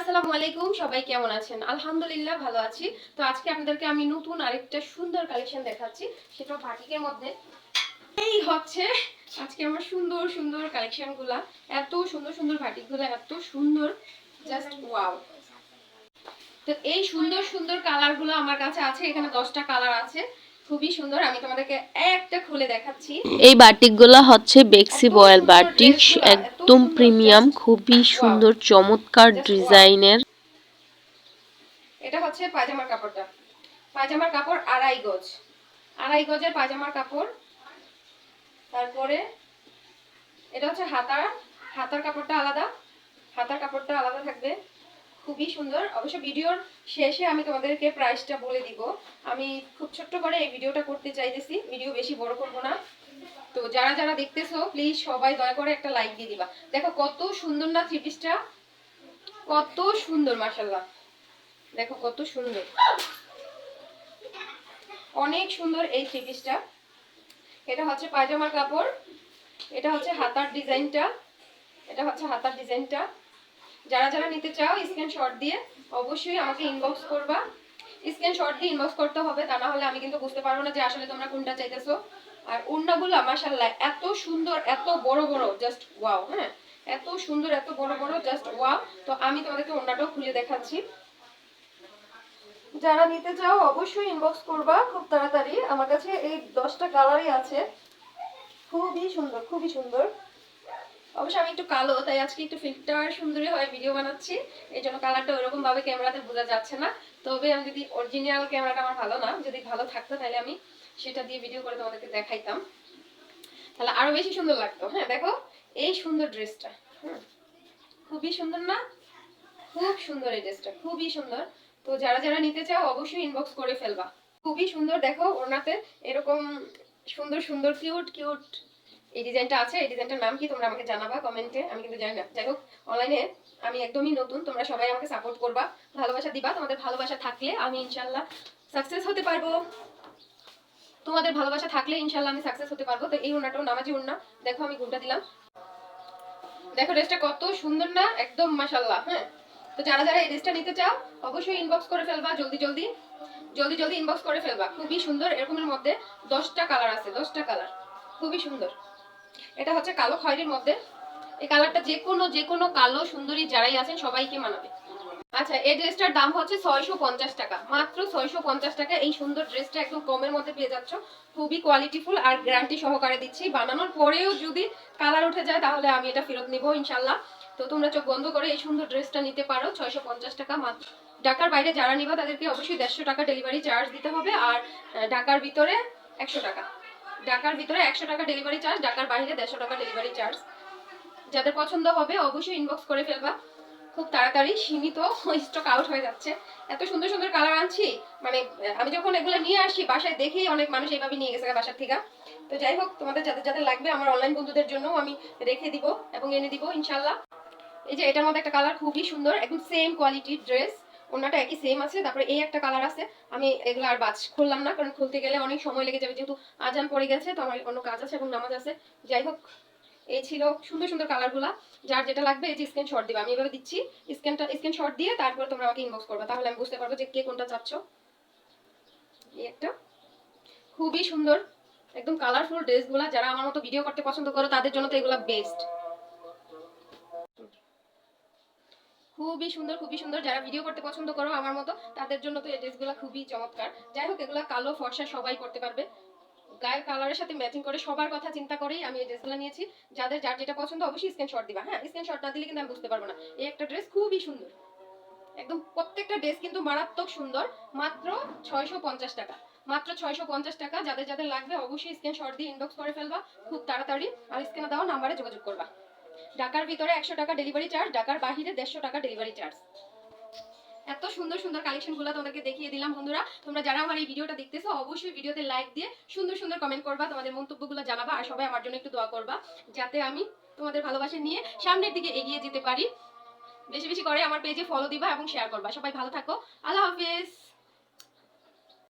আসসালামু আলাইকুম, সবাই কেমন আছেন? আলহামদুলিল্লাহ ভালো আছি। তো আজকে আপনাদেরকে আমি নতুন আরেকটা সুন্দর কালেকশন দেখাচ্ছি, সেটা বাটিকের মধ্যে। এই হচ্ছে আজকে আমার সুন্দর সুন্দর কালেকশনগুলা। এত সুন্দর সুন্দর বাটিকগুলো, এত সুন্দর, জাস্ট ওয়াও। তো এই সুন্দর সুন্দর কালারগুলো আমার কাছে আছে, এখানে 10টা কালার আছে, খুবই সুন্দর। আমি তোমাদেরকে একটা খুলে দেখাচ্ছি। এই বাটিকগুলো হচ্ছে বেক্সি বয়েল বাটিক, একদম প্রিমিয়াম, খুবই সুন্দর চমৎকার ডিজাইনের। এটা হচ্ছে পায়জামার কাপড়টা। পায়জামার কাপড় আড়াই গজের পায়জামার কাপড়। তারপরে এটা হচ্ছে হাতার কাপড়টা আলাদা, থাকবে, খুবই সুন্দর। অবশ্য ভিডিওর শেষে আমি তোমাদেরকে প্রাইসটা বলে দিব। আমি খুব ছোট্ট করে এই ভিডিওটা করতে চাইতেছি, ভিডিও বেশি বড় করব না। তো যারা যারা দেখতেছো প্লিজ সবাই দয়া করে একটা লাইক দিয়ে দিবা। দেখো কত সুন্দর না থ্রি পিসটা, কত সুন্দর মাশাআল্লাহ। দেখো কত সুন্দর, অনেক সুন্দর এই থ্রি পিসটা। এটা হচ্ছে পায়জামার কাপড়, এটা হচ্ছে হাতার ডিজাইনটা। যারা যারা নিতে চাও স্ক্রিনশট দিয়ে অবশ্যই আমাকে ইনবক্স করবা। স্ক্রিনশট দিয়ে ইনবক্স করতে হবে, তা না হলে আমি কিন্তু বুঝতে পারবো না যে আসলে তোমরা কোনটা চাইতেছো। আর ওড়নাগুলো মাশাআল্লাহ এত সুন্দর, এত বড় বড়, জাস্ট ওয়াও। হ্যাঁ, এত সুন্দর, এত বড় বড়, জাস্ট ওয়াও। তো আমি তোমাদেরকে ওড়নাটাও খুলে দেখাচ্ছি। যারা নিতে চাও অবশ্যই ইনবক্স করবা খুব তাড়াতাড়ি। আমার কাছে এই 10টা কালারই আছে, খুবই সুন্দর, খুবই সুন্দর। অবশ্য আমি একটু কালো, তাই আজকে একটু ফিল্টার সুন্দরী হয়ে ভিডিও বানাচ্ছি, এই জন্য কালারটা ওইরকম ভাবে ক্যামেরাতে বোঝা যাচ্ছে না। তবে আমি যদি অরিজিনাল ক্যামেরাটা আমার ভালো না, যদি ভালো থাকতো তাহলে আমি সেটা দিয়ে ভিডিও করে তোমাদেরকে দেখাইতাম, তাহলে আরো বেশি সুন্দর লাগতো। হ্যাঁ দেখো এই সুন্দর ড্রেসটা, খুবই সুন্দর না? খুব সুন্দর এই ড্রেসটা, খুবই সুন্দর। তো যারা যারা নিতে চাও অবশ্যই ইনবক্স করে ফেলবা। খুবই সুন্দর। দেখো ওড়নাতে এরকম সুন্দর সুন্দর কিউট কিউট এই ডিজাইনটা আছে। এই ডিজাইনটার নাম কি তোমরা আমাকে জানাবা কমেন্টে, আমি কিন্তু জানি না। যাই হোক, অনলাইনে আমি একদমই নতুন, তোমরা সবাই আমাকে সাপোর্ট করবা, ভালোবাসা দিবা। তোমাদের ভালোবাসা থাকলে আমি ইনশাআল্লাহ সাকসেস হতে পারবো। তোমাদের ভালোবাসা থাকলে ইনশাআল্লাহ আমি সাকসেস হতে পারবো। তো এই ওড়নাটাও নামাজি ওড়না, দেখো আমি ঘুমটা দিলাম। দেখো ড্রেসটা কত সুন্দর না, একদম মাশাআল্লাহ। হ্যাঁ, তো যারা যারা এই ড্রেসটা নিতে চাও অবশ্যই ইনবক্স করে ফেলবা, জলদি জলদি জলদি জলদি ইনবক্স করে ফেলবা। খুবই সুন্দর, এরকমের মধ্যে 10টা কালার আছে, 10টা কালার, খুবই সুন্দর। এটা হচ্ছে কালো খয়েরির মধ্যে। এই কালারটা যে কোনো কালো সুন্দরী যারাই আছেন সবাইকে মানাবে। আচ্ছা, এই ড্রেসটার দাম হচ্ছে 650 টাকা, মাত্র 650 টাকা। এই সুন্দর ড্রেসটা একদম কমের মধ্যে পেয়ে যাচ্ছ, খুবই কোয়ালিটিফুল আর গ্যারান্টি সহকারে দিচ্ছি। বানানোর পরেও যদি কালার উঠে যায় তাহলে আমি এটা ফেরত নিব ইনশাআল্লাহ। তো তোমরা চোখ বন্ধ করে এই সুন্দর ড্রেসটা নিতে পারো, 650 টাকা মাত্র। ঢাকার বাইরে যারা নিবা তাদেরকে অবশ্যই 150 টাকা ডেলিভারি চার্জ দিতে হবে, আর ঢাকার ভিতরে 100 টাকা। ঢাকার ভিতরে 100 টাকা ডেলিভারি চার্জ, ঢাকার বাইরে 150 টাকা ডেলিভারি চার্জ। যাদের পছন্দ হবে অবশ্যই ইনবক্স করে ফেলবা খুব তাড়াতাড়ি, সীমিত স্টক আউট হয়ে যাচ্ছে। এত সুন্দর সুন্দর কালার আনছি, মানে আমি যখন এগুলো নিয়ে আসি বাসায় দেখেই অনেক মানুষ এইভাবে নিয়ে গেছে বাসার থেকে। তো যাই হোক, তোমাদের যাদের যাদের লাগবে আমার অনলাইন বন্ধুদের জন্য আমি রেখে দিব এবং এনে দিব ইনশাআল্লাহ। এই যে এটার মধ্যে একটা কালার খুবই সুন্দর, একদম সেম কোয়ালিটির ড্রেস, ওনাটা একই সেম আছে। তারপরে এই একটা কালার আছে, আমি এগুলো আর বাজ খুললাম না, কারণ খুলতে গেলে অনেক সময় লেগে যাবে, যেহেতু আজান পড়ে গেছে, তো আমার অন্য কাজ আছে এবং নামাজ আছে। যাই হোক, এই ছিল সুন্দর সুন্দর কালারগুলা। যার যেটা লাগবে এই যে স্ক্রিনশট দিবা, আমি এভাবে দিচ্ছি, স্ক্রিনশট দিয়ে তারপর তোমরা আমাকে ইনবক্স করবে, তাহলে আমি বুঝতে পারবো যে কে কোনটা চাচ্ছ। এই একটা খুবই সুন্দর, একদম কালারফুল ড্রেসগুলা যারা আমার মতো ভিডিও করতে পছন্দ করো তাদের জন্য তো এগুলা বেস্ট। খুবই সুন্দর, খুবই সুন্দর। যারা ভিডিও করতে পছন্দ করো আমার মতো তাদের জন্য তো এই ড্রেসগুলো খুবই চমৎকার। যাই হোক, এগুলা কালো ফর্সা সবাই করতে পারবে, গায়ের কালারের সাথে ম্যাচিং করে, সবার কথা চিন্তা করেই আমি এই ড্রেসগুলো নিয়েছি। যাদের যার যেটা পছন্দ অবশ্যই স্ক্রিনশট দিবা। হ্যাঁ, স্ক্রিনশট না দিলে কিন্তু আমি বুঝতে পারবো না। এই একটা ড্রেস খুবই সুন্দর, একদম প্রত্যেকটা ড্রেস কিন্তু মারাত্মক সুন্দর। মাত্র 650 টাকা, মাত্র 650 টাকা। যাদের যাদের লাগবে অবশ্যই স্ক্রিনশট দিয়ে ইনবক্স করে ফেলবা খুব তাড়াতাড়ি, আর স্ক্রিনে দেওয়া নাম্বারে যোগাযোগ করবা। ঢাকার ভিতরে 100 টাকা ডেলিভারি চার্জ, ঢাকার বাইরে 150 টাকা ডেলিভারি চার্জ। এত সুন্দর সুন্দর কালেকশনগুলো তোমাদেরকে দেখিয়ে দিলাম বন্ধুরা। তোমরা যারা আমার এই ভিডিওটা দেখতেছো অবশ্যই ভিডিওতে লাইক দিয়ে সুন্দর সুন্দর কমেন্ট করবা, তোমাদের মন্তব্যগুলো জানাবা, আর সবাই আমার জন্য একটু দোয়া করবা যাতে আমি তোমাদের ভালোবাসা নিয়ে সামনের দিকে এগিয়ে যেতে পারি। বেশি বেশি করে আমার পেজে ফলো দিবা এবং শেয়ার করবা। সবাই ভালো থাকো, আল্লাহ হাফেজ।